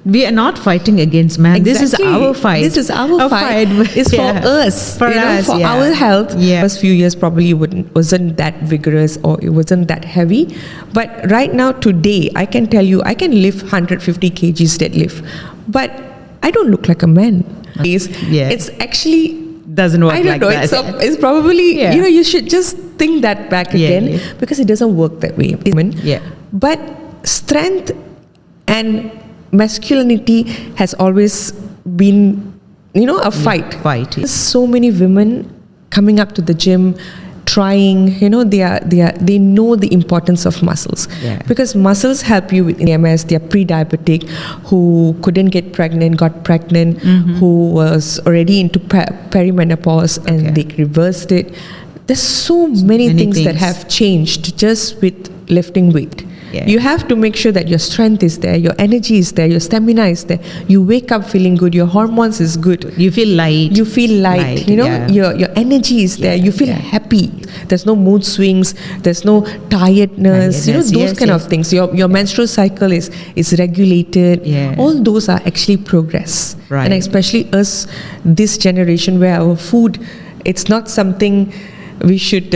We are not fighting against man. Exactly. This is our fight. This is our fight. It's for us. For us, for our health. Yeah. First few years probably wasn't that vigorous or it wasn't that heavy. But right now, today, I can tell you, I can lift 150 kgs deadlift. But I don't look like a man. It's actually... Doesn't work I don't like know. that. It's probably, you should just think that back again because it doesn't work that way. Yeah. But strength and masculinity has always been, a fight. Yes. So many women coming up to the gym, trying, they know the importance of muscles. Yeah. Because muscles help you with MS. They are pre-diabetic, who couldn't get pregnant, got pregnant, who was already into perimenopause and they reversed it. There's so many things that have changed just with lifting weight. Yeah. You have to make sure that your strength is there, your energy is there, your stamina is there. You wake up feeling good, your hormones is good. You feel light. Your energy is there. You feel happy. There's no mood swings. There's no tiredness. Those kind of things. Your menstrual cycle is regulated. Yeah. All those are actually progress. Right. And especially us, this generation where our food, it's not something we should,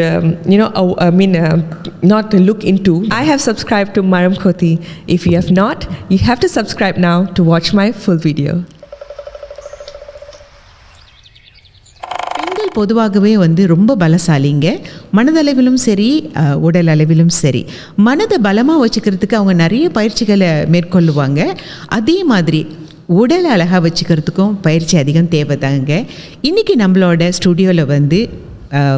not look into. I have subscribed to Maramkothi. If you have not, you have to subscribe now to watch my full video. பெண்கள் பொதுவாகவே ரொம்ப பலசாலிங்க. மனதளவிலும் சரி, உடல் அளவிலும் சரி. மனதை பலமாக வச்சுக்கிறதுக்கு அவங்க நிறைய பயிற்சிகளை மேற்கொள்ளுவாங்க. அதே மாதிரி உடல் அழகாக வச்சுக்கிறதுக்கும் பயிற்சி அதிகம் தேவைதாங்க. இன்றைக்கி நம்மளோட ஸ்டுடியோவில்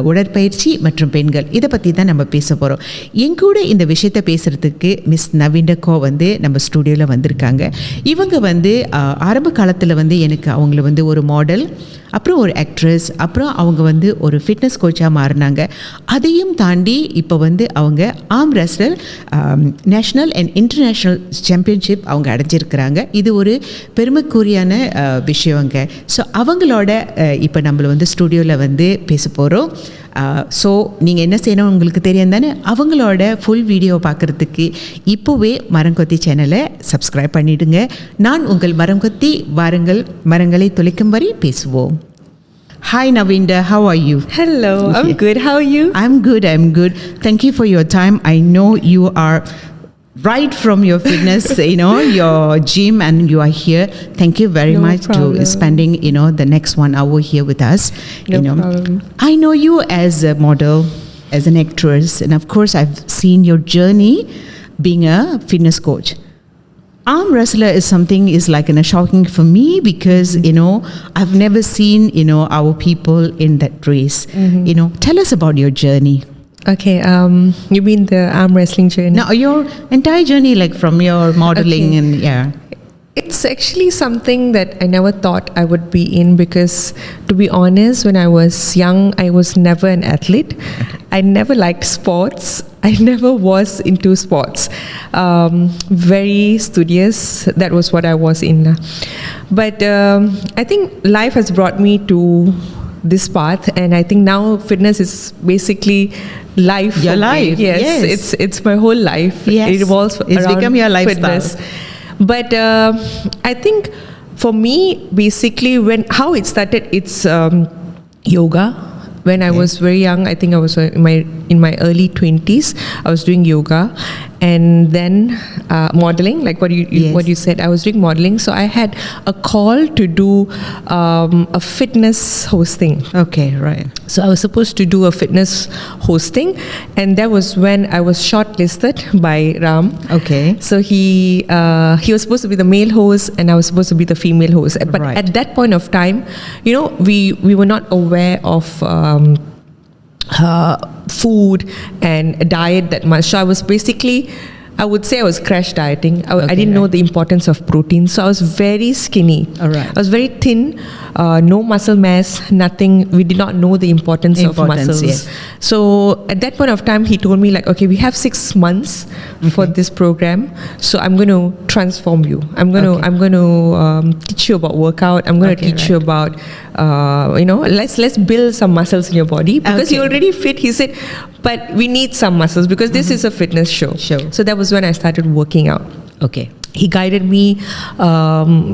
உடற்பயிற்சி மற்றும் பெண்கள் இதை பற்றி தான் நம்ம பேச போகிறோம். எங்கூட இந்த விஷயத்தை பேசுகிறதுக்கு மிஸ் நவீண்டகோ நம்ம ஸ்டுடியோவில் வந்திருக்காங்க. இவங்க ஆரம்ப காலத்தில் எனக்கு அவங்கள ஒரு மாடல், அப்புறம் ஒரு ஆக்ட்ரஸ், அப்புறம் அவங்க ஒரு ஃபிட்னஸ் கோச்சாக மாறினாங்க. அதையும் தாண்டி இப்போ அவங்க arm wrestler national and international championship அவங்க அடைஞ்சிருக்கிறாங்க. இது ஒரு பெருமைக்குரியான விஷயங்க. ஸோ அவங்களோட இப்போ நம்மள ஸ்டுடியோவில் பேச போகிறோம். ஸோ நீங்கள் என்ன செய்யணும் உங்களுக்கு தெரியும் தானே? அவங்களோட ஃபுல் வீடியோ பார்க்குறதுக்கு இப்போவே மரங்கொத்தி சேனலை சப்ஸ்கிரைப் பண்ணிவிடுங்க. நான் உங்கள் மரங்கொத்தி. வாருங்கள் மரங்களை தொலைக்கும் வரை பேசுவோம். Hi Navinda, how are you? Hello, I'm good. How are you? I'm good. Thank you for your time. I know you are right from your fitness, your gym, and you are here. Thank you very much problem. to spending, the next 1 hour here with us. No problem. I know you as a model, as an actress, and of course I've seen your journey being a fitness coach. Arm wrestler is something is like shocking for me because I've never seen our people in that race. Tell us about your journey. Okay, you mean the arm wrestling journey? No, your entire journey, like from your modeling and It's actually something that I never thought I would be in because, to be honest, when I was young, I was never an athlete. I never liked sports. I never was into sports. Very studious. That was what I was in. But I think life has brought me to this path, and I think now fitness is basically life. Your life. Yes. It's my whole life. Yes. It revolves it's around become your lifestyle. fitness. But I think for me, basically, how it started, it's yoga. When I was very young, I think I was in my early 20s, I was doing yoga, and then modeling, like what you said. I was doing modeling, so I had a call to do a fitness hosting. Okay, right. So I was supposed to do a fitness hosting, and that was when I was shortlisted by Ram. Okay. So he was supposed to be the male host, and I was supposed to be the female host. But at that point of time, we were not aware of food and diet that much. So I was basically, I would say I was crash dieting. I didn't know the importance of protein. So I was very skinny. All right. I was very thin, no muscle mass, nothing. We did not know the importance of muscles. Yes. So at that point of time, he told me okay, we have 6 months for this program. So I'm going to transform you. I'm going to teach you about workout. I'm going to teach you about, let's build some muscles in your body because you're already fit. He said, but we need some muscles because this is a fitness show. Sure. So that was when I started working out. Okay. he guided me.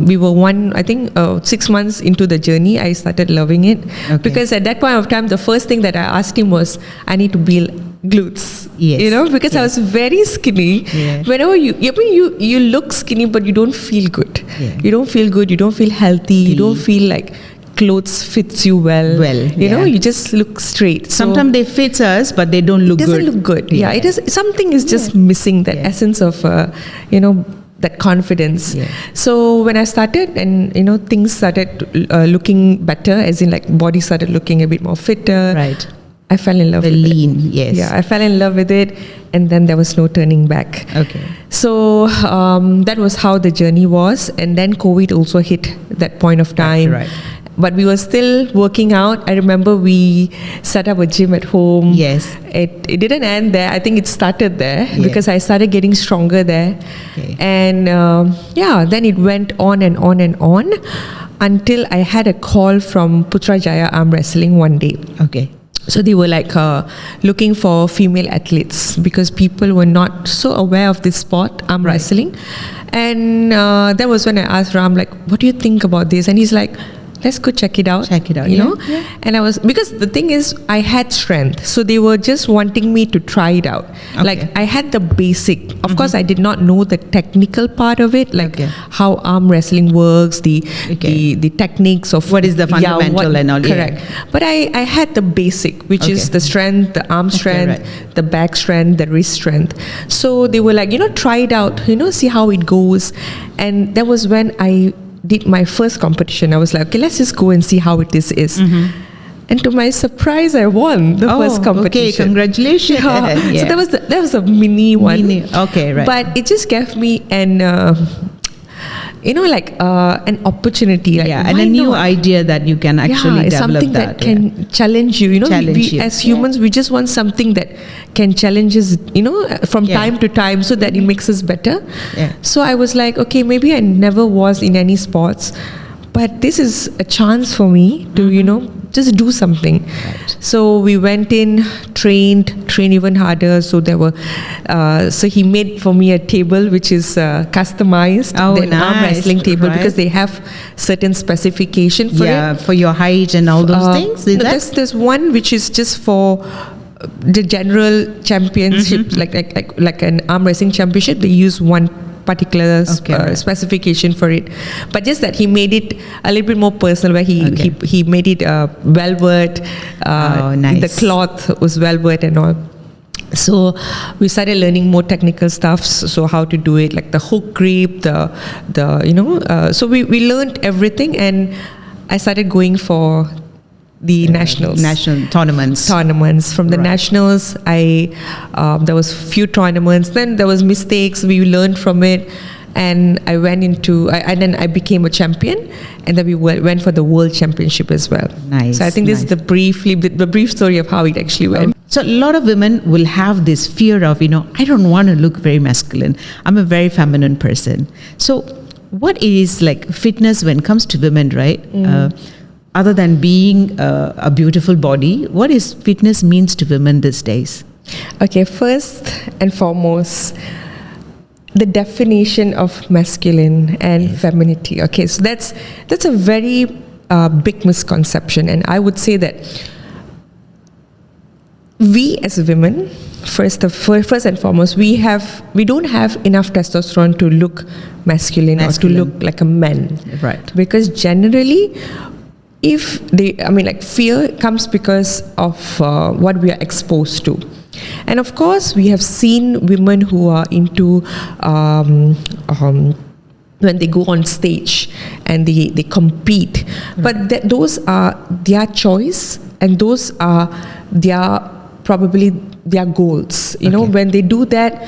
We were 6 months into the journey, I started loving it. Okay. Because at that point of time, the first thing that I asked him was, I need to build glutes. Yes. Because I was very skinny. Yeah. Whenever you look skinny, but you don't feel good. Yeah. You don't feel good. You don't feel healthy. You don't feel like clothes fits you well. You just look straight. So Sometimes they fit us, but they don't look good. it doesn't look good. Yeah, it is. Something is just missing that essence of, that confidence. Yeah. So when I started, and things started looking better, as in like body started looking a bit more fitter. Right. I fell in love The with lean, it. yes. Yeah, I fell in love with it, and then there was no turning back. Okay. So that was how the journey was, and then COVID also hit that point of time. Right. But we were still working out. I remember we set up a gym at home. Yes. It didn't end there. I think it started there Yeah. because I started getting stronger there. Okay. And then it went on and on and on until I had a call from Putrajaya Arm Wrestling one day. Okay. So they were like looking for female athletes because people were not so aware of this sport, arm wrestling. And that was when I asked Ram, like, what do you think about this? And he's like, let's go check it out. Check it out, you yeah, know? yeah. And because the thing is, I had strength. So they were just wanting me to try it out. Okay. Like, I had the basic. Of course, I did not know the technical part of it, like Okay. how arm wrestling works, the techniques of What is the fundamental and all, yeah. Correct. But I had the basic, which is Okay. the strength, the arm strength, right. the back strength, the wrist strength. So they were like, try it out, see how it goes. And that was when I did my first competition. I was like, okay, let's just go and see how this is. And to my surprise, I won the first competition. Okay, congratulations. Yeah. Yeah. So that was a mini one. Okay, right. But it just gave me an opportunity. Like, and why a new not? idea that you can actually it's develop something that can challenge you. Challenge we you. as humans, we just want something that can challenge us, from Yeah. time to time, so that it makes us better. Yeah. So I was like, okay, maybe I never was in any sports, but this is a chance for me to, just do something. Right. So we went in, trained even harder. So there were, so he made for me a table which is customized, Oh, the arm nice. wrestling table, Right. because they have certain specification for it. for your height and all those things. Is No, that? there's one which is just for the general championship, like an arm wrestling championship. They use one particular Right. specification for it, but just that he made it a little bit more personal, where he made it velvet. Nice. The cloth was velvet and all. So we started learning more technical stuff. So how to do it, like the hook grip, so we learned everything, and I started going for the national tournaments. From the Right. nationals, there was few tournaments. Then there was mistakes. We learned from it, and I went and then I became a champion, and then we went for the world championship as well. Nice, So I think this is the brief story of how it actually went. So a lot of women will have this fear of, I don't want to look very masculine. I'm a very feminine person. So what is like fitness when it comes to women, right? Other than being a beautiful body, what is fitness means to women these days? Okay, first and foremost, the definition of masculine and femininity. Okay, so that's a very big misconception, and I would say that we as women, first and foremost, we don't have enough testosterone to look masculine or to look like a man. Right. Because generally, fear comes because of what we are exposed to. And of course, we have seen women who are into when they go on stage and they compete. But those are their choice, and those are probably their goals. When they do that,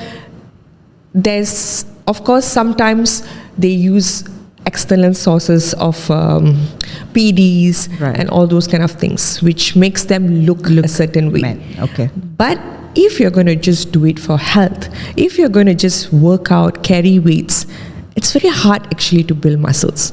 there's, of course, sometimes they use external sources of PDs Right. and all those kind of things, which makes them look a certain way. Men. Okay. But if you're going to just do it for health, if you're going to just work out, carry weights, it's very hard actually to build muscles.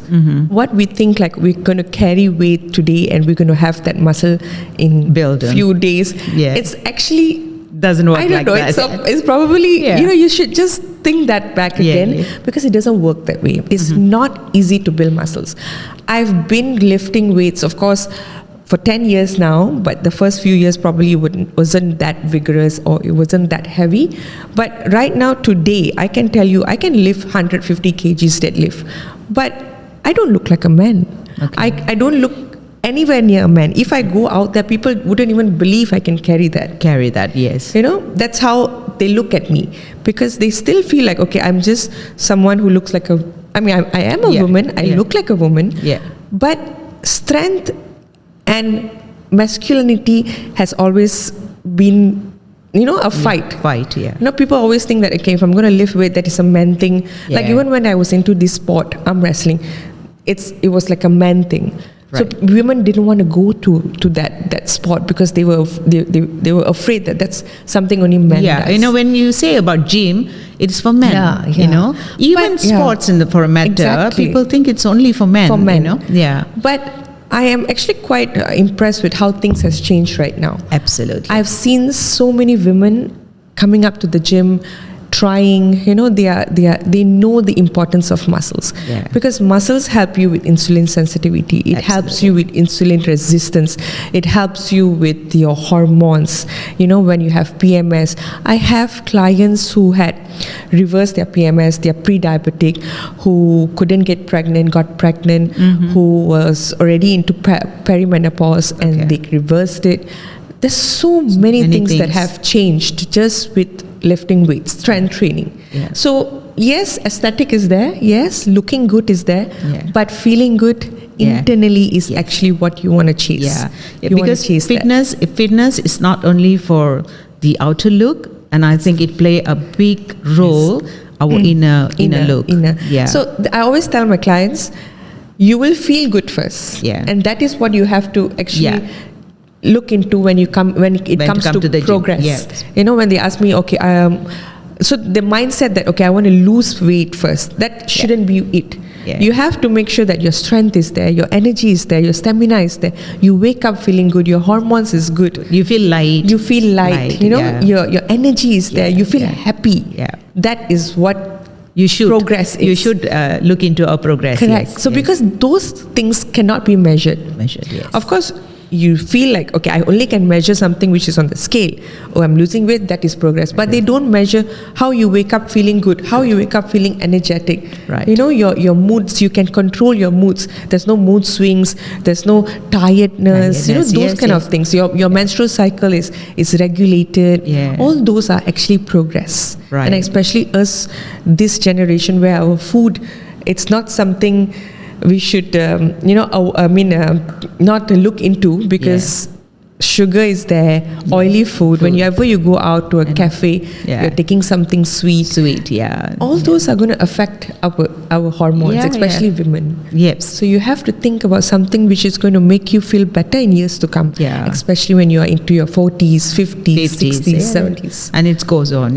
What we think, like we're going to carry weight today and we're going to have that muscle in Build them. few days, Yeah. it's actually doesn't work I don't like know. that. It's probably, Yeah. you should just think that back again, yeah. because it doesn't work that way. It's not easy to build muscles. I've been lifting weights, of course, for 10 years now, but the first few years probably wasn't that vigorous, or it wasn't that heavy. But right now, today, I can tell you, I can lift 150 kgs deadlift, but I don't look like a man. Okay. I don't look anywhere near a man. If I go out there, people wouldn't even believe I can carry that. Carry that, yes. That's how they look at me, because they still feel like, okay, I'm just someone who looks like I am a woman, I look like a woman, but strength and masculinity has always been, a fight. Fight, yeah. People always think that, okay, if I'm going to lift weight, that is a man thing. Like even when I was into this sport, arm wrestling, it was like a man thing. Right. So women didn't want to go to that sport, because they were afraid that that's something only men does. When you say about gym, it's for men. Even sports for a matter, Exactly. people think it's only for men. For men. But I am actually quite impressed with how things has changed right now. Absolutely. I've seen so many women coming up to the gym, trying, they know the importance of muscles, because muscles help you with insulin sensitivity. It helps you with insulin resistance. It helps you with your hormones. When you have PMS, I have clients who had reversed their PMS, they're pre-diabetic, who couldn't get pregnant, got pregnant, who was already into perimenopause, and they reversed it. There's so many things that have changed just with lifting weights, strength training. So yes, aesthetic is there. Yes, looking good is there. But feeling good internally is actually what you want to chase. Because fitness is not only for the outer look, and I think it play a big role our inner look. So I always tell my clients, you will feel good first, and that is what you have to actually look into when it comes to the progress. When they ask me, okay, so the mindset that, okay, I want to lose weight first, that shouldn't be it. You have to make sure that your strength is there, your energy is there, your stamina is there. You wake up feeling good, your hormones is good. You feel light. Your energy is there. You feel happy. That is what you should progress is. You should look into our progress. Correct. So because those things cannot be measured. Yes. Of course, you feel like, okay, I only can measure something which is on the scale. Oh, I'm losing weight, that is progress. But they don't measure how you wake up feeling good, how you wake up feeling energetic. Right. Your moods, you can control your moods. There's no mood swings, there's no tiredness, those kind of things. Your menstrual cycle is regulated. All those are actually progress. Right. And especially us, this generation, where our food, it's not something we should, not look into, because sugar is there, oily food. Whenever you go out to a cafe, you're taking something sweet. All those are going to affect our hormones, especially women. Yes. So you have to think about something which is going to make you feel better in years to come. Especially when you are into your 40s, 50s, 60s, 70s. And it goes on,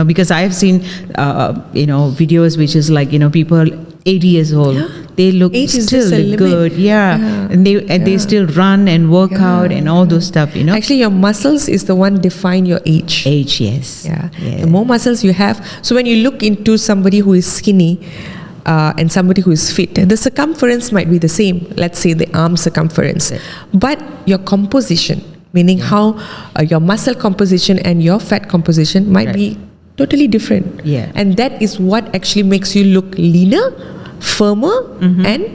because I have seen, videos which is like, people 80 years old. They look still good, and they still run and work out and all those stuff. Actually, your muscles is the one define your age. Yes. The more muscles you have, so when you look into somebody who is skinny and somebody who is fit, the circumference might be the same. Let's say the arm circumference, but your composition, meaning how your muscle composition and your fat composition might be totally different. And that is what actually makes you look leaner, firmer, and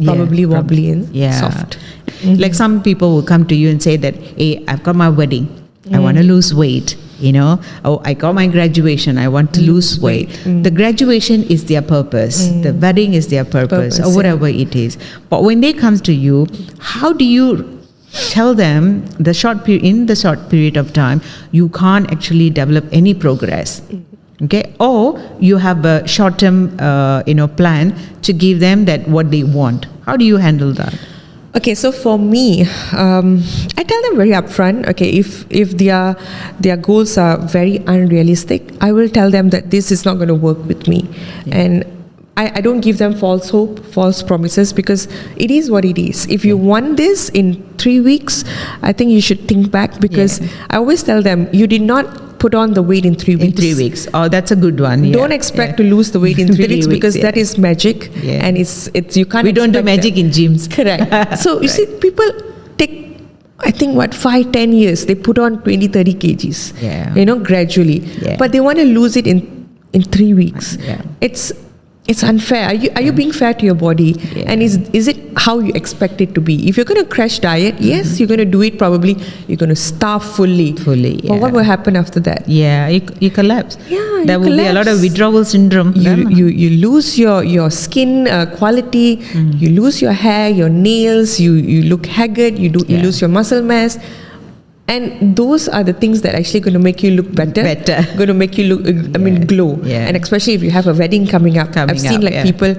probably wobbly and soft. Like some people will come to you and say that, hey, I've got my wedding, I want to lose weight. I got my graduation, I want to lose weight. The graduation is their purpose, the wedding is their purpose or whatever it is. But when they come to you, how do you tell them in the short period of time you can't actually develop any progress? Okay, or you have a short-term, plan to give them that what they want. How do you handle that? Okay, so for me, I tell them very upfront. Okay, if their goals are very unrealistic, I will tell them that this is not going to work with me, and I don't give them false hope, false promises, because it is what it is. If you want this in 3 weeks, I think you should think back, because I always tell them, you did not put on the weight in 3 weeks. In 3 weeks. Oh, that's a good one. Yeah. Don't expect to lose the weight in 3 weeks, because yeah. that is magic, and it's you can't. We don't do expect magic that. in gyms. Correct. So you see, people take, I think, 5-10 years, they put on 20-30 kgs. Yeah. Gradually. Yeah. But they want to lose it in 3 weeks. Yeah. It's unfair. Are you being fair to your body? Yeah. And is it how you expect it to be? If you're going to crash diet, yes, you're going to do it. Probably you're going to starve fully. Fully. But what will happen after that? Yeah, you collapse. Yeah, there will be a lot of withdrawal syndrome. You lose your skin quality. You lose your hair, your nails. You look haggard. You lose your muscle mass. And those are the things that actually going to make you look better. Going to make you look, glow. Yeah. And especially if you have a wedding coming up. I've seen people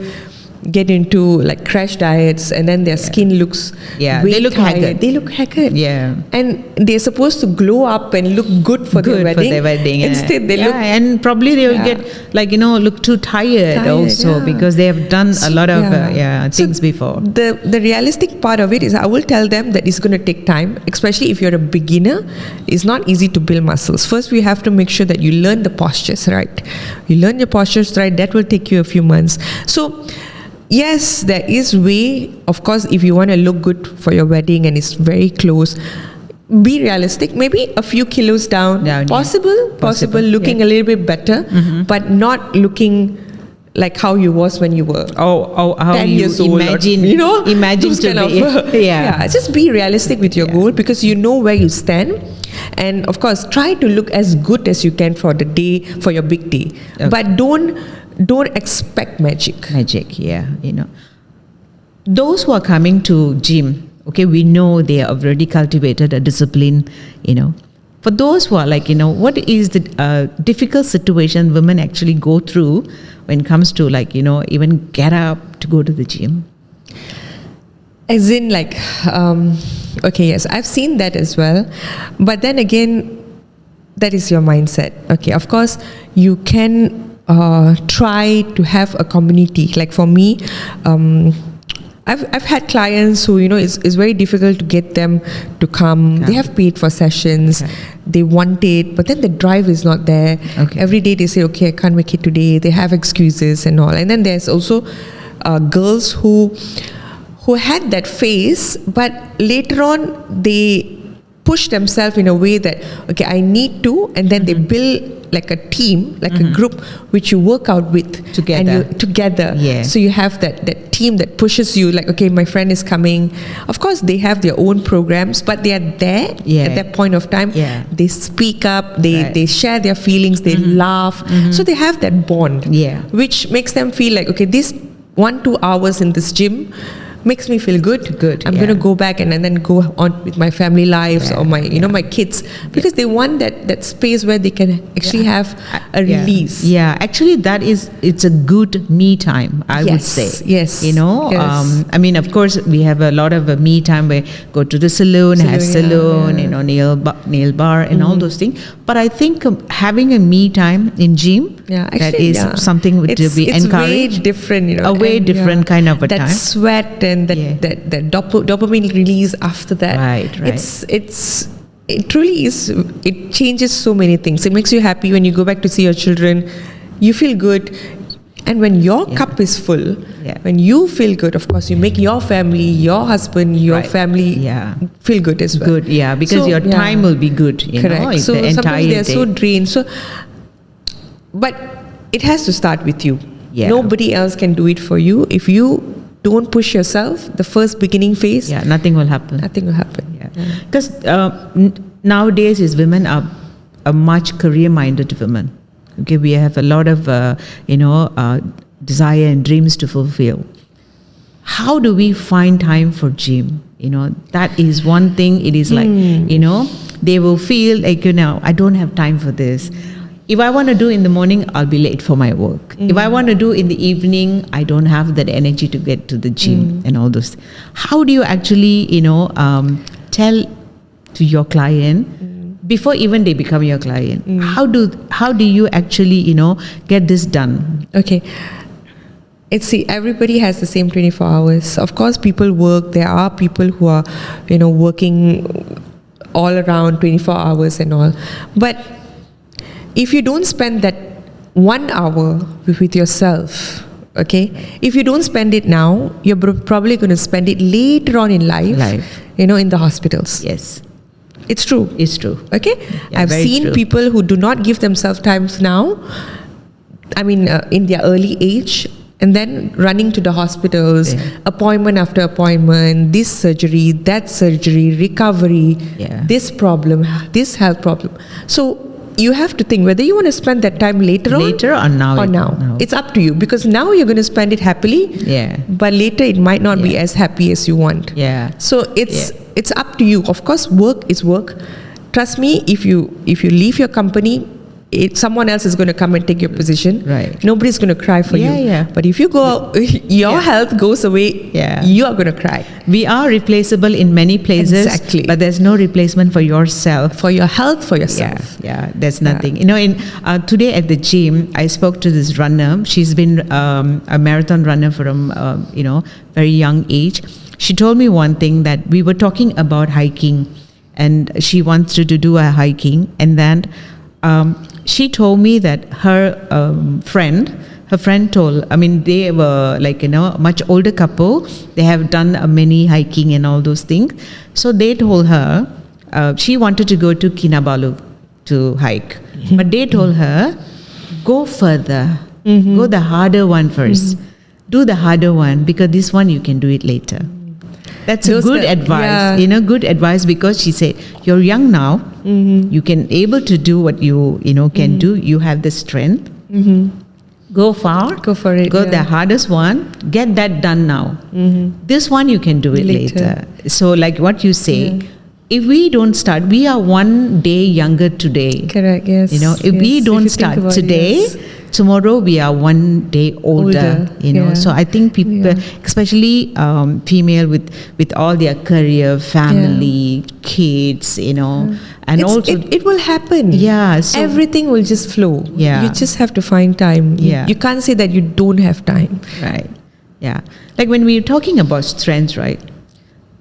get into like crash diets, and then their skin looks they look tired. haggard. They look haggard. Yeah. And they're supposed to glow up and look good for their wedding. Instead, they look... and probably they will get look too tired also, because they have done a lot of things before. The realistic part of it is, I will tell them that it's going to take time, especially if you're a beginner. It's not easy to build muscles. First, we have to make sure that you learn the postures right. You learn your postures right. That will take you a few months. So yes, there is way, of course, if you want to look good for your wedding and it's very close, be realistic. Maybe a few kilos down. Possible, looking a little bit better, but not looking like how you was when you were how 10 you years old. imagine those to kind be. of, just be realistic with your goal, because you know where you stand. And of course, try to look as good as you can for the day, for your big day. Okay. But don't expect magic. Those who are coming to gym, okay, we know they have already cultivated a discipline, For those who are what is the difficult situation women actually go through when it comes to even get up to go to the gym? As in okay, yes, I've seen that as well. But then again, that is your mindset. Okay, of course, you can try to have a community. Like for me, I've had clients who, it's very difficult to get them to come. They have paid for sessions. Okay. They want it, but then the drive is not there. Okay. Every day they say, okay, I can't make it today. They have excuses and all. And then there's also girls who had that phase, but later on they push themselves in a way that, okay, I need to, and then they build like a team, like a group which you work out with together. Yeah. So you have that team that pushes you, like, okay, my friend is coming. Of course, they have their own programs, but they are there at that point of time. Yeah. They speak up, they share their feelings, they laugh. So they have that bond, which makes them feel like, okay, this 1-2 hours in this gym makes me feel good. I'm going to go back and then go on with my family lives or my my kids, because they want that space where they can actually have a release. Actually it's a good me time, I would say. Yes. I mean, of course we have a lot of me time where go to the salon, nail bar and all those things, but I think having a me time in gym, that is something to be encouraged. It's way different, a way different kind of a time. That sweat and that dopamine release after that. Right. It truly is. It changes so many things. It makes you happy when you go back to see your children. You feel good. And when your cup is full, when you feel good, of course, you make your family, your husband, your family feel good as well. Good, because your time will be good. Correct. So the sometimes they are day. so drained. But it has to start with you. Nobody else can do it for you. If you don't push yourself, the first beginning phase, nothing will happen. Because nowadays women are much career-minded women. Okay, we have a lot of desire and dreams to fulfill. How do we find time for gym? That is one thing. It is like they will feel like I don't have time for this. If I want to do in the morning, I'll be late for my work. If I want to do in the evening, I don't have that energy to get to the gym and all those. How do you actually, tell to your client before even they become your client? How do you actually, get this done? Okay. See, everybody has the same 24 hours. Of course, people work. There are people who are, working all around 24 hours and all. But if you don't spend that 1 hour with yourself, okay, if you don't spend it now, you're probably going to spend it later on in life. In the hospitals. Yes. It's true. It's true. Okay? Yeah, I've very seen true. people who do not give themselves time now, in their early age, and then running to the hospitals, appointment after appointment, this surgery, that surgery, recovery, this problem, this health problem. So you have to think whether you want to spend that time later or now. now. It's up to you, because now you're going to spend it happily, but later it might not be as happy as you want. So it's up to you. Of course, work is work. Trust me, if you leave your company, someone else is going to come and take your position. Right. Nobody's going to cry for you. But if you go, your health goes away, you are going to cry. We are replaceable in many places. Exactly. But there's no replacement for yourself. For your health, for yourself. There's nothing. Today at the gym, I spoke to this runner. She's been a marathon runner from, very young age. She told me one thing, that we were talking about hiking, and she wants to do a hiking, and then she told me that her friend told, they were much older couple. They have done many hiking and all those things. So they told her, she wanted to go to Kinabalu to hike. But they told her, go further, go the harder one first. Do the harder one, because this one you can do it later. That's a good advice, good advice, because she said, you're young now, you can able to do what you can do, you have the strength, go far, go for it, go the hardest one, get that done now. This one you can do it later. So like what you say, if we don't start, we are one day younger today. Correct, yes. If we don't start today, tomorrow we are one day older. So I think people, especially female with all their career, family, kids, and also it will happen. So everything will just flow. You just have to find time. You can't say that you don't have time. Right. Like when we're talking about strength, right?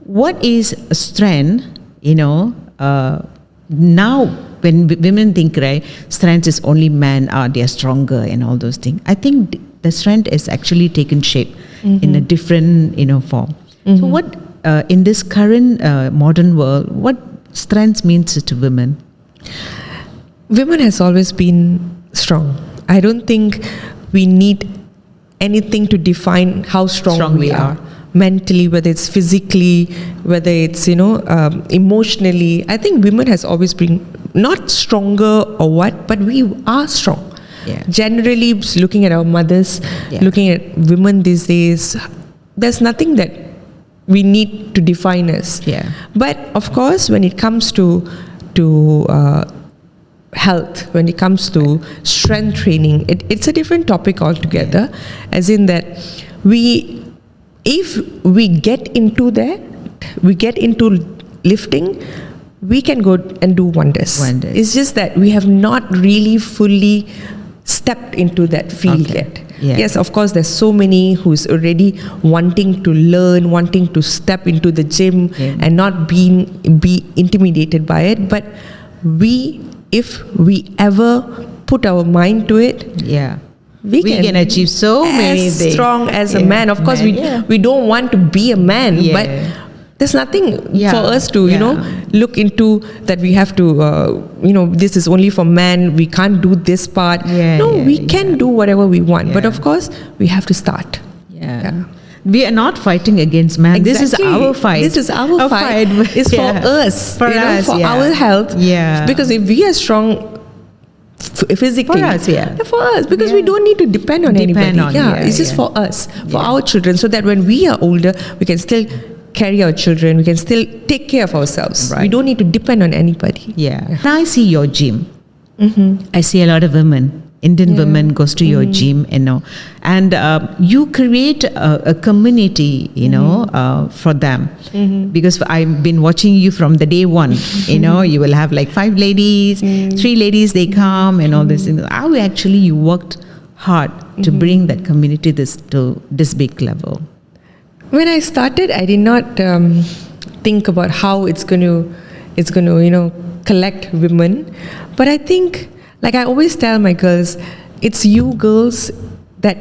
What is a strength? Now when women think, right, strength is only men they are stronger and all those things. I think the strength is actually taken shape in a different form. So what in this current modern world, what strength means to women? Women has always been strong. I don't think we need anything to define how strong we are. Mentally, whether it's physically, whether it's emotionally. I think women has always been not stronger or what, but we are strong. Generally, looking at our mothers, looking at women these days, there's nothing that we need to define us. But of course, when it comes to health, when it comes to strength training, it's a different topic altogether. As in that if we get into that, we get into lifting, we can go and do wonders. It's just that we have not really fully stepped into that field yet. Yes, of course, there's so many who's already wanting to learn, wanting to step into the gym and not be intimidated by it. But if we ever put our mind to it, we can achieve so many things. As strong as a man. Of course, we don't want to be a man, but there's nothing for us to, look into that we have to, this is only for men, we can't do this part. We can do whatever we want. But of course, we have to start. We are not fighting against man. Exactly. This is our fight. This is our fight. It's for us. For us, for our health. Because if we are strong physically, for us, because we don't need to depend on anybody. It's just for us, for our children, so that when we are older, we can still carry our children, we can still take care of ourselves. We don't need to depend on anybody. Now I see your gym. I see a lot of women. Indian women goes to your gym, and you create a community, for them. Because I've been watching you from the day one. You will have like 5 ladies, 3 ladies, they come and all this. How actually you worked hard to bring that community to this big level? When I started, I did not think about how it's going to collect women. But I think, like I always tell my girls, it's you girls that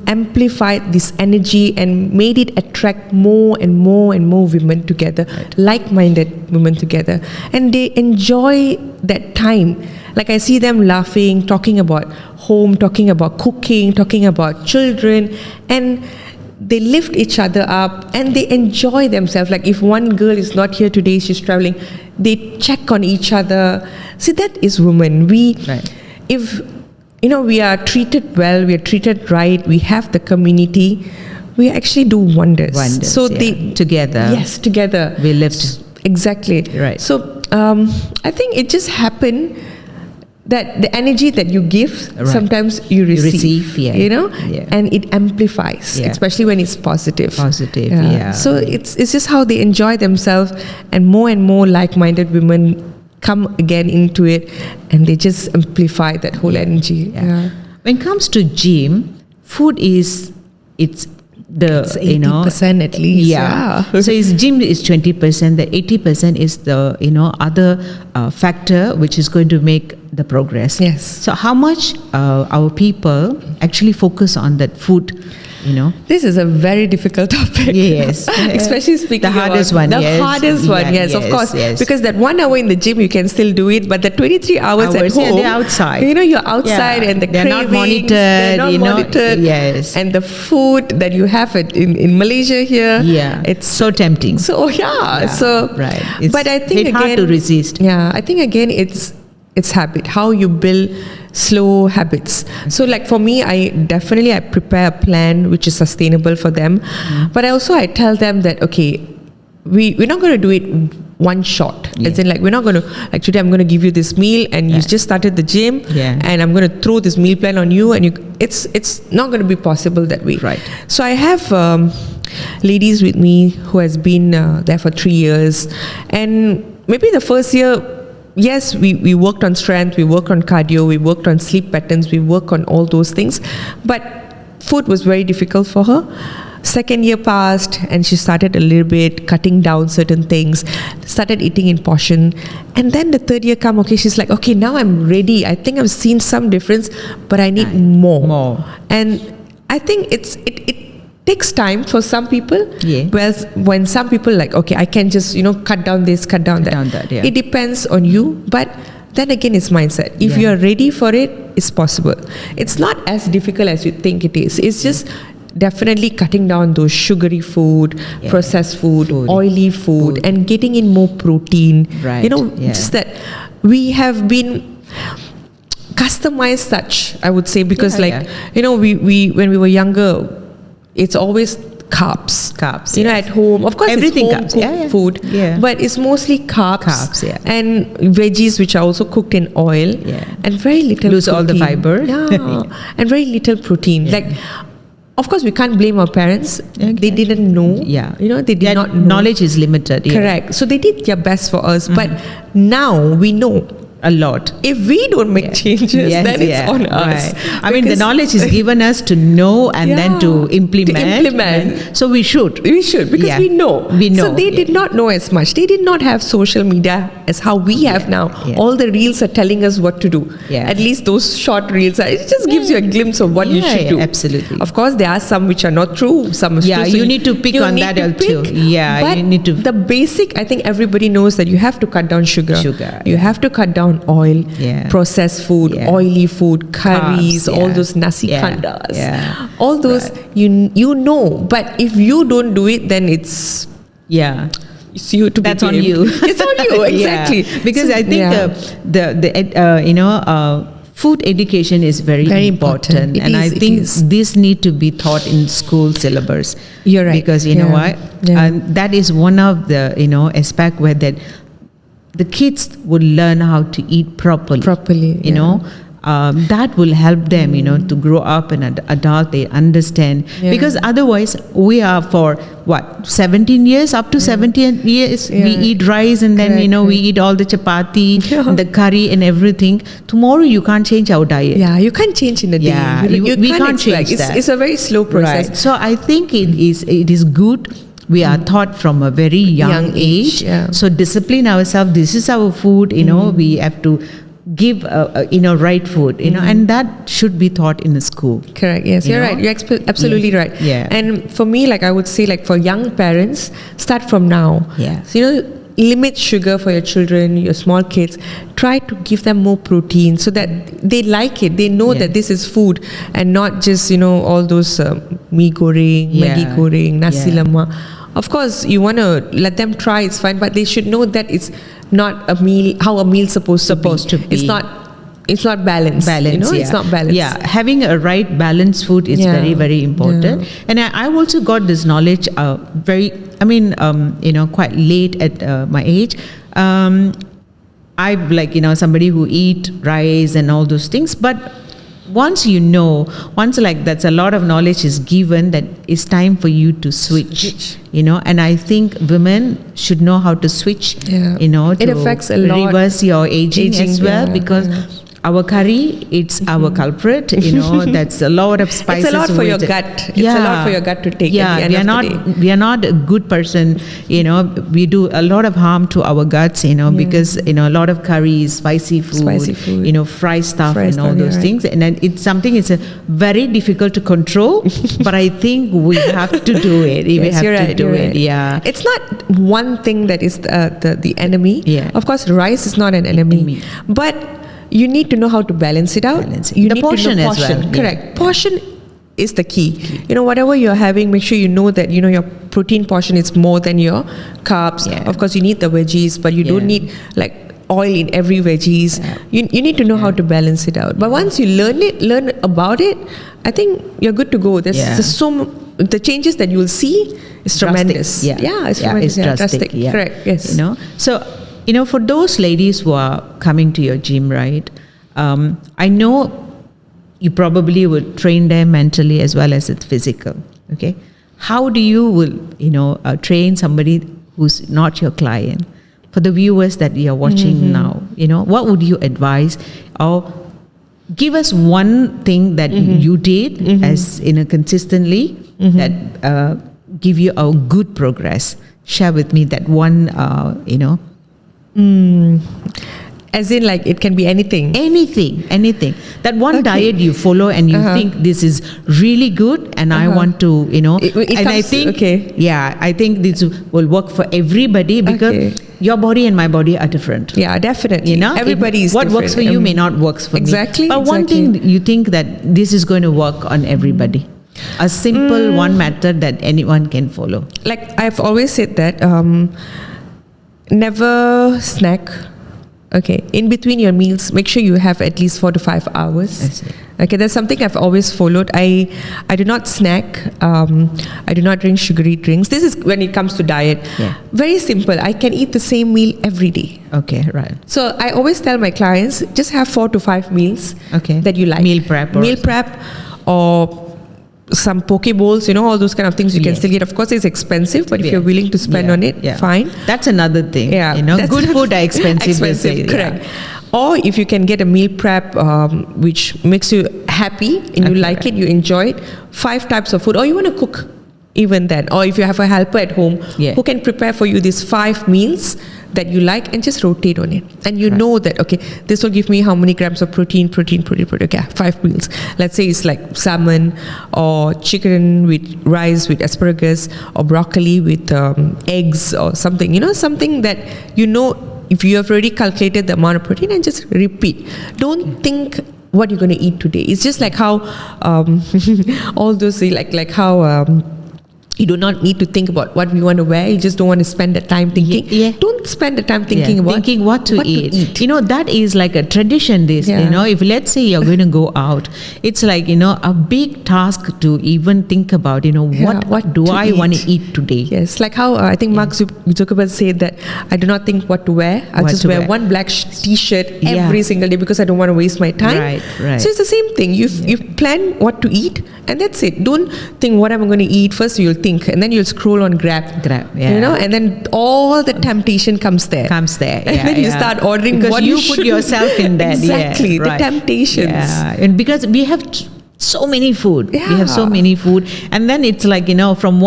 amplified this energy and made it attract more and more and more women together, like-minded women together, and they enjoy that time. Like I see them laughing, talking about home, talking about cooking, talking about children, and they lift each other up and they enjoy themselves. Like if one girl is not here today, she's traveling, they check on each other. See, that is women. If we are treated well, we are treated right, we have the community, we actually do wonders. So they together. Yes, together. We lift. Exactly. Right. So I think it just happened that the energy that you give, sometimes you receive, and it amplifies, especially when it's positive. So it's just how they enjoy themselves, and more like-minded women come again into it, and they just amplify that whole energy. When it comes to gym, food it's 80% at least. So his gym is 20%. The 80% is the other factor which is going to make the progress. Yes. So how much our people actually focus on that food? This is a very difficult topic. Yes. Especially speaking the hardest one. The hardest one, yes, of course. Yes. Because that 1 hour in the gym, you can still do it, but the 23 hours at home, they're outside. You're outside, and the they're not monitored. They're not monitored. Yes. And the food that you have in Malaysia here, it's so tempting. So It's but I think hard to resist. I think again it's habit, how you build slow habits. So like for me, I prepare a plan which is sustainable for them. But I tell them that, okay, we're not going to do it one shot. As in, like, we're not going to, like, today I'm going to give you this meal and you just started the gym and I'm going to throw this meal plan on you, and it's not going to be possible that way. Right. So I have ladies with me who has been there for 3 years, and maybe the first year, yes, we worked on strength, we worked on cardio, we worked on sleep patterns, we worked on all those things, but food was very difficult for her. Second year passed and she started a little bit cutting down certain things, started eating in portion, and then the third year come, okay, she's like, okay, now I'm ready, I think I've seen some difference, but I need more. And I think it takes time for some people. When some people like, okay, I can just cut down this, cut down that. It depends on you, but then again, it's mindset. If you are ready for it, it's possible. It's not as difficult as you think it is. It's just definitely cutting down those sugary food, processed food, oily food, and getting in more protein. Just that we have been customized such, I would say, because we when we were younger, it's always carbs, at home. Of course, everything it's home-cooked food, but it's mostly carbs, and veggies which are also cooked in oil, and very little lose protein. all the fiber, and very little protein. Like, of course, we can't blame our parents. They didn't know. They did not know. Knowledge is limited. Correct. So they did their best for us, but now we know a lot. If we don't make changes, then it's on us. I mean, the knowledge is given us to know and then to implement. So we should because we know. So they did did not know as much. They did not have social media as how we have now. All the reels are telling us what to do. At least those short reels, it just gives you a glimpse of what you should do. Absolutely. Of course, there are some which are not true. Some are true. So you need to pick on that too. But you need to. The basic, I think everybody knows that you have to cut down sugar. You have to cut down oil, processed food, oily food, curries, all those nasi kandas, all those you know. But if you don't do it, then it's you to that's on you. It's on you, exactly. Because I think food education is very important. And I think this need to be taught in school syllabus. You're right. Because you know what, that is one of the aspect where that the kids would learn how to eat properly. that will help them, to grow up and adult, they understand. Yeah. Because otherwise, we are for 17 years, up to 17 years, we eat rice and then, Correct, we eat all the chapati, the curry and everything. Tomorrow, you can't change our diet. Yeah, you can't change in a day. Yeah, can't we can't change expect. that. It's a very slow process. Right. So I think it is good. We are taught from a very young age. Yeah. So discipline ourselves. This is our food. We have to give right food. And that should be taught in the school. Correct. Yes, you're right. You're absolutely right. Yeah. And for me, I would say, for young parents, start from now. Yeah. So, limit sugar for your children, your small kids. Try to give them more protein so that they like it. They know that this is food and not just, all those mee goreng, Maggi goreng, nasi lemak. Of course, you want to let them try, it's fine, but they should know that it's not a meal, how a meal's supposed to be. It's not balanced. It's not balanced. Yeah, having a right balanced food is very, very important. Yeah. And I also got this knowledge quite late at my age. I'm somebody who eat rice and all those things, but once that's a lot of knowledge is given, that it's time for you to switch. And I think women should know how to switch, to it affects a lot. Reverse your aging as well, because our curry, it's our culprit, that's a lot of spices. It's a lot for your gut. It's a lot for your gut to take at the end of the day. We are not a good person, we do a lot of harm to our guts, because, a lot of curries, spicy food. Fried stuff and all those things. And then it's something, it's very difficult to control, but I think we have to do it. We have to do it. Yeah. It's not one thing that is the enemy. Yeah. Of course, rice is not an enemy. But you need to know how to balance it out. You need portion to know as well. Correct. Yeah. Portion is the key. Whatever you're having, make sure you know that, your protein portion is more than your carbs. Yeah. Of course, you need the veggies, but you don't need oil in every veggies. You need to know how to balance it out. But once you learn about it, I think you're good to go. There's the changes that you'll see is tremendous. It's tremendous. It's drastic. Yeah. Correct. Yes. So, for those ladies who are coming to your gym, right? I know you probably would train them mentally as well as it's physical. Okay, how do you train somebody who's not your client? For the viewers that you are watching now, what would you advise, or give us one thing that you did as consistently that give you a good progress? Share with me that one, As in, it can be anything. Anything. That one diet you follow and you think this is really good, and I want to, I think this will work for everybody, because your body and my body are different. Yeah, definitely. Everybody is what different. works for you may not work for me. But one thing you think that this is going to work on everybody. A simple one method that anyone can follow. I've always said that never snack. Okay, in between your meals, make sure you have at least 4 to 5 hours. Okay, that's something I've always followed. I do not snack. I do not drink sugary drinks. This is when it comes to diet. Yeah. Very simple. I can eat the same meal every day. Okay, right. So I always tell my clients, just have 4 to 5 meals that you like. Meal prep or some poke bowls, all those kind of things you can still get. Of course, it's expensive, but if you're willing to spend on it, fine. That's another thing. Yeah, good food are expensive. Correct. Or if you can get a meal prep which makes you happy and you like it, you enjoy it, 5 types of food, or you want to cook even then. Or if you have a helper at home who can prepare for you these 5 meals that you like, and just rotate on it. And you know that, okay, this will give me how many grams of protein. Okay, 5 meals. Let's say it's like salmon or chicken with rice with asparagus, or broccoli with eggs or something. Something that if you have already calculated the amount of protein, and just repeat. Don't think what you're going to eat today. It's just like how all those, like how You do not need to think about what we want to wear. You just don't want to spend the time thinking. Yeah. Don't spend the time thinking about thinking what to eat. You know, that is like a tradition. This, Yeah. you know, if let's say you're going to go out, it's like, you know, a big task to even think about, you know, Yeah, what do to I want to eat. eat today? Yes, like how I think Mark Zuckerberg said that I do not think what to wear. I'll What just to wear wear. one black t-shirt Yeah. every single day because I don't want to waste my time. Right. So it's the same thing. You plan what to eat, and that's it. Don't think what am I going to eat. First you'll think, and then you'll scroll on Grab. Yeah. You know, and then all the temptation comes there. Yeah, And then you start ordering because what you you put should. yourself in that. Exactly, Yeah, the right. temptations. Yeah, and because we have so many food. We have so Yeah. many food, and then it's like, you know, from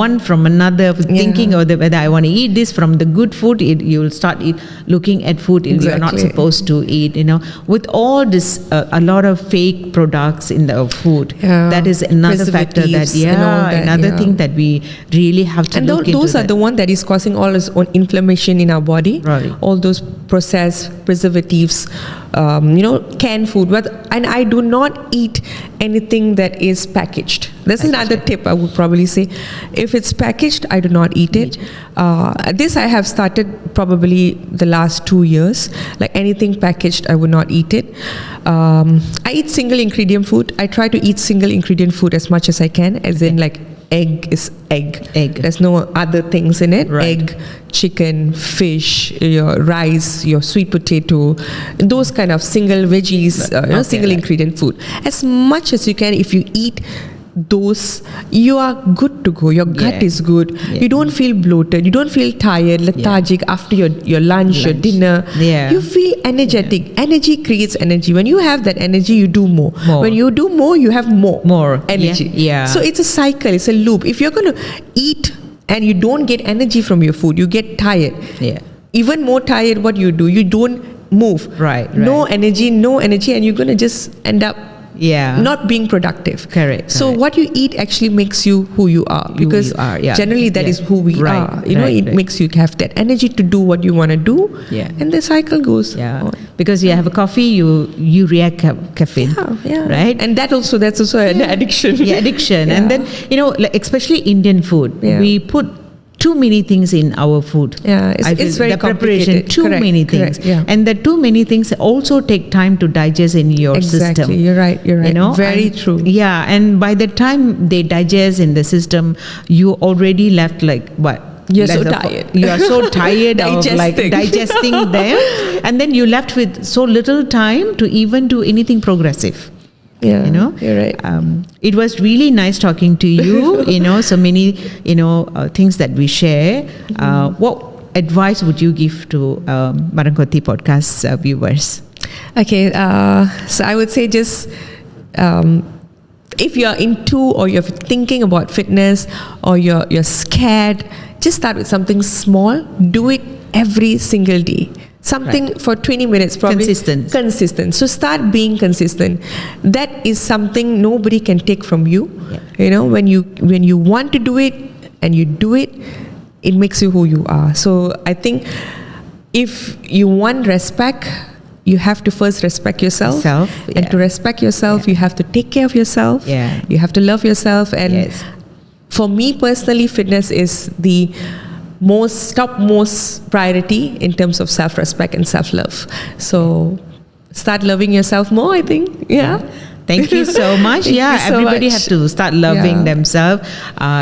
another, thinking of whether I want to eat this from the good food. You will start looking at food you're not Exactly. supposed to eat. You know, with all this, a lot of fake products in the food. Yeah. That is another factor. Preservatives and all that, Another yeah. thing that we really have to And look into. those are the one that is causing all this own inflammation in our body. Right. All those processed preservatives, canned food. And I do not eat anything that is packaged. That's another tip I would probably say. If it's packaged, I do not eat it. This I have started probably the last 2 years. Like anything packaged, I would not eat it. I eat single ingredient food. I try to eat single ingredient food as much as I can, as in like egg is egg. There's no other things in it. Right. Egg, chicken, fish, your rice, your sweet potato, those kind of single veggies, single ingredient food. As much as you can, if you eat those, you are good to go. Your gut is good. Yeah. You don't feel bloated. You don't feel tired, lethargic after your lunch, your dinner. Yeah. You feel energetic. Energy creates energy. When you have that energy, you do more. When you do more, you have more energy. Yeah. So it's a cycle. It's a loop. If you're going to eat and you don't get energy from your food, you get tired. Yeah. Even more tired, what you do? You don't move. Right. No energy, and you're going to just end up not being productive. Correct. So what you eat actually makes you who you are, because generally that is who we are. It makes you have that energy to do what you want to do. Yeah. And the cycle goes on. Because you have a coffee, you react caffeine. Right? And that's also an addiction. Yeah, addiction. Yeah. And then, like, especially Indian food, we put too many things in our food. Yeah, it's very the preparation, complicated. too many things. Correct, yeah. And the too many things also take time to digest in your system. You're right. You know, Very true. Yeah, and by the time they digest in the system, you already left like what? You're so tired. You are so tired of like digesting them, and then you left with so little time to even do anything progressive. Yeah, you know, you're right. It was really nice talking to you. So many things that we share. What advice would you give to Maramkothi podcast viewers? Okay, so I would say just if you're into or you're thinking about fitness or you're scared, just start with something small. Do it every single day. Something for 20 minutes, probably. Consistent. So start being consistent. That is something nobody can take from you. Yeah. When you want to do it and you do it, it makes you who you are. So I think if you want respect, you have to first respect yourself. And to respect yourself, you have to take care of yourself. Yeah. You have to love yourself. And for me personally, fitness is the topmost priority in terms of self-respect and self-love. So start loving yourself more, I think. Yeah. Thank you so much. Everybody have to start loving themselves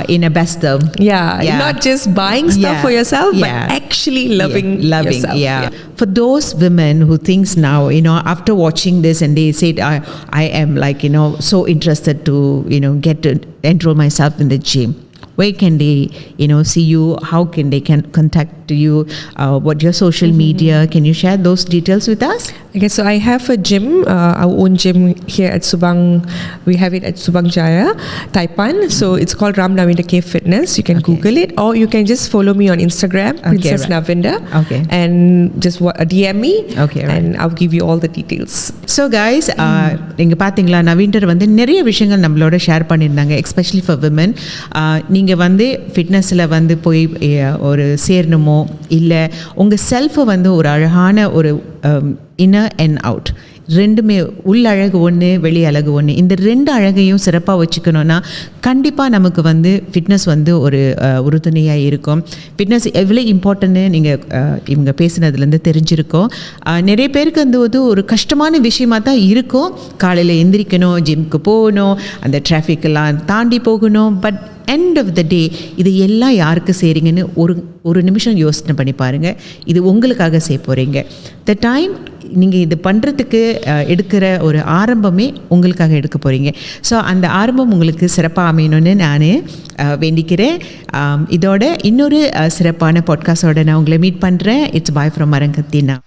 in a best term. Not just buying stuff for yourself, but actually loving yourself. For those women who thinks now, after watching this and they said, I am like, so interested to, get to enroll myself in the gym. Where can they, see you? How can they contact you? What your social media? Can you share those details with us? Okay, so I have a gym, our own gym here at Subang. We have it at Subang Jaya, Taipan. So it's called Ram Navinda Cave Fitness. You can Google it, or you can just follow me on Instagram, Princess Navinda, and just DM me, and I'll give you all the details. So guys, நீங்க பாத்தீங்களா, நவீன்டர் வந்து நிறைய விஷயங்கள் நம்மளோட share பண்ணியிருந்தாங்க, especially for women. நீங்கள் வந்து ஃபிட்னஸில் வந்து போய் ஒரு சேரணுமோ இல்லை உங்கள் செல்ஃபை வந்து ஒரு அழகான ஒரு இன்னர் அண்ட் அவுட் ரெண்டுமே உள் அழகு ஒன்று, வெளி அழகு ஒன்று. இந்த 2 அழகையும் சிறப்பாக வச்சுக்கணுன்னா கண்டிப்பாக நமக்கு வந்து ஃபிட்னஸ் வந்து ஒரு உறுதுணையாக இருக்கும். ஃபிட்னஸ் எவ்வளோ இம்பார்ட்டன்ட்னு நீங்கள் இவங்க பேசுனதுலேருந்து தெரிஞ்சிருக்கோம். நிறைய பேருக்கு வந்து ஒரு கஷ்டமான விஷயமாக தான் இருக்கும். காலையில் எந்திரிக்கணும், ஜிம்க்கு போகணும், அந்த டிராஃபிக்கெல்லாம் தாண்டி போகணும். பட் எண்ட் ஆஃப் த டே இது எல்லாம் யாருக்கு செய்கிறீங்கன்னு ஒரு நிமிஷம் யோசனை பண்ணி பாருங்கள். இது உங்களுக்காக செய்ய போகிறீங்க. த டைம் நீங்கள் இது பண்ணுறதுக்கு எடுக்கிற ஒரு ஆரம்பமே உங்களுக்காக எடுக்க போகிறீங்க. ஸோ அந்த ஆரம்பம் உங்களுக்கு சிறப்பாக அமையணும்னு நான் வேண்டிக்கிறேன். இதோட இன்னொரு சிறப்பான பாட்காஸ்டோட நான் உங்களை மீட் பண்ணுறேன். It's boy from மரங்கத்தினா.